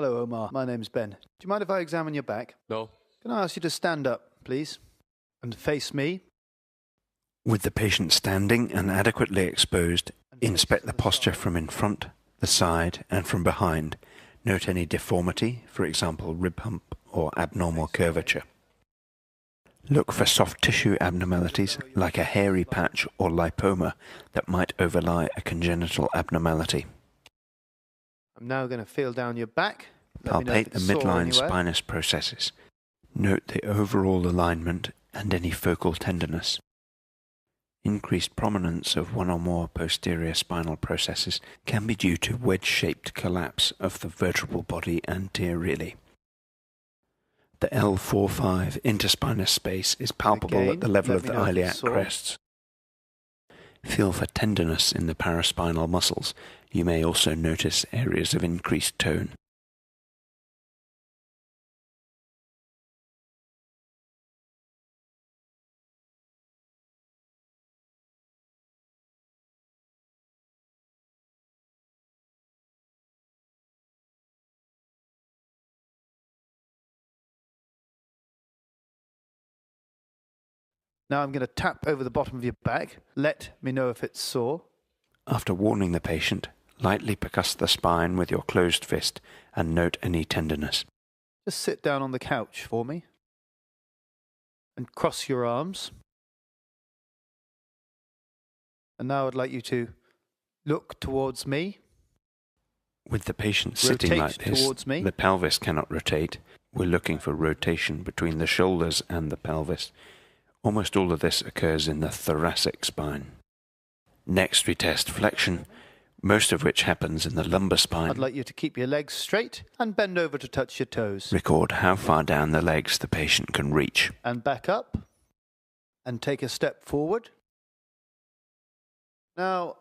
Hello, Omar. My name's Ben. Do you mind if I examine your back? No. Can I ask you to stand up, please? And face me? With the patient standing and adequately exposed, inspect the posture from in front, the side, and from behind. Note any deformity, for example, rib hump or abnormal curvature. Look for soft tissue abnormalities like a hairy patch or lipoma that might overlie a congenital abnormality. I'm now going to feel down your back. Let me know if Palpate the it's sore midline anywhere. spinous processes. Note the overall alignment and any focal tenderness. Increased prominence of one or more posterior spinal processes can be due to wedge-shaped collapse of the vertebral body anteriorly. The L4-5 interspinous space is palpable Again, at the level let of me the know if it's iliac sore. crests. Feel for tenderness in the paraspinal muscles. You may also notice areas of increased tone. Now I'm going to tap over the bottom of your back. Let me know if it's sore. After warning the patient, lightly percuss the spine with your closed fist and note any tenderness. Just sit down on the couch for me. And cross your arms. And now I'd like you to look towards me. With the patient sitting Rotate like this, towards me. the pelvis cannot rotate. We're looking for rotation between the shoulders and the pelvis. Almost all of this occurs in the thoracic spine. Next we test flexion, most of which happens in the lumbar spine. I'd like you to keep your legs straight and bend over to touch your toes. Record how far down the legs the patient can reach. And back up. And take a step forward. Now,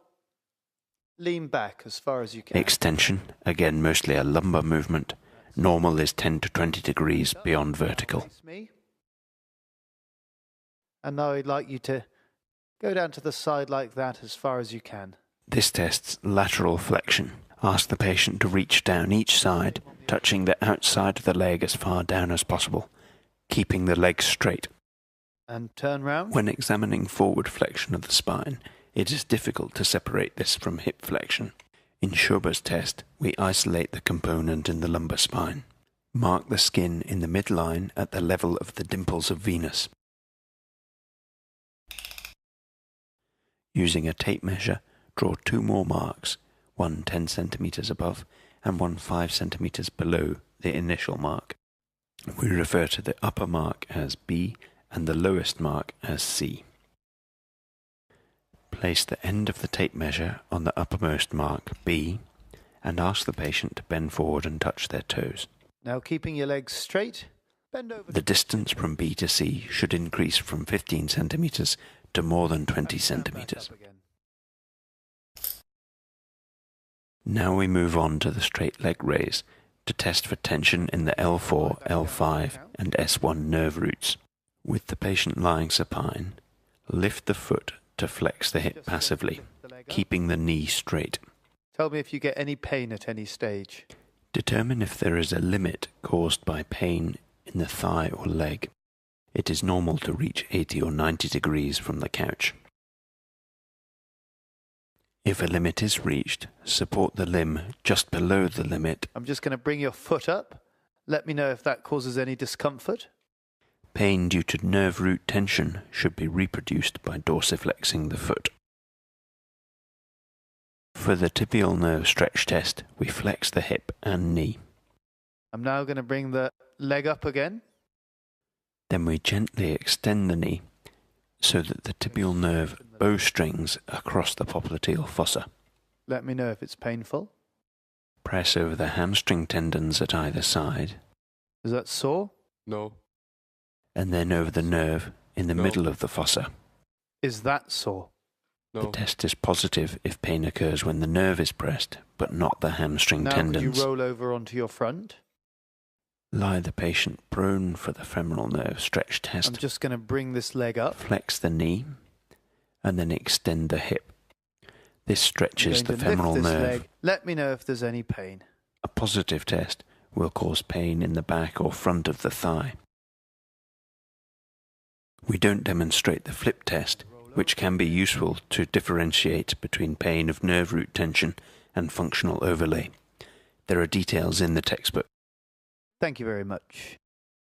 lean back as far as you can. Extension, again mostly a lumbar movement. Normal is 10 to 20 degrees beyond vertical. Face me. And now I'd like you to go down to the side like that as far as you can. This tests lateral flexion. Ask the patient to reach down each side, touching the outside of the leg as far down as possible, keeping the leg straight. And turn round. When examining forward flexion of the spine, it is difficult to separate this from hip flexion. In Schober's test, we isolate the component in the lumbar spine. Mark the skin in the midline at the level of the dimples of Venus. Using a tape measure, draw two more marks, one 10 centimeters above and one 5 centimeters below the initial mark. We refer to the upper mark as B and the lowest mark as C. Place the end of the tape measure on the uppermost mark, B, and ask the patient to bend forward and touch their toes. Now keeping your legs straight, bend over. The distance from B to C should increase from 15 centimeters to more than 20 centimeters. Now we move on to the straight leg raise to test for tension in the L4, L5 and S1 nerve roots. With the patient lying supine, lift the foot to flex the hip passively, keeping the knee straight. Tell me if you get any pain at any stage. Determine if there is a limit caused by pain in the thigh or leg. It is normal to reach 80 or 90 degrees from the couch. If a limit is reached, support the limb just below the limit. I'm just going to bring your foot up. Let me know if that causes any discomfort. Pain due to nerve root tension should be reproduced by dorsiflexing the foot. For the tibial nerve stretch test, we flex the hip and knee. I'm now going to bring the leg up again. Then we gently extend the knee so that the tibial nerve bowstrings across the popliteal fossa. Let me know if it's painful. Press over the hamstring tendons at either side. Is that sore? No. And then over the nerve in the middle of the fossa. Is that sore? No. The test is positive if pain occurs when the nerve is pressed, but not the hamstring Now tendons. could you roll over onto your front? Lie the patient prone for the femoral nerve stretch test. I'm just going to bring this leg up. Flex the knee and then extend the hip. This stretches the I'm going to femoral lift this nerve. leg. Let me know if there's any pain. A positive test will cause pain in the back or front of the thigh. We don't demonstrate the flip test, which can be useful to differentiate between pain of nerve root tension and functional overlay. There are details in the textbook. Thank you very much.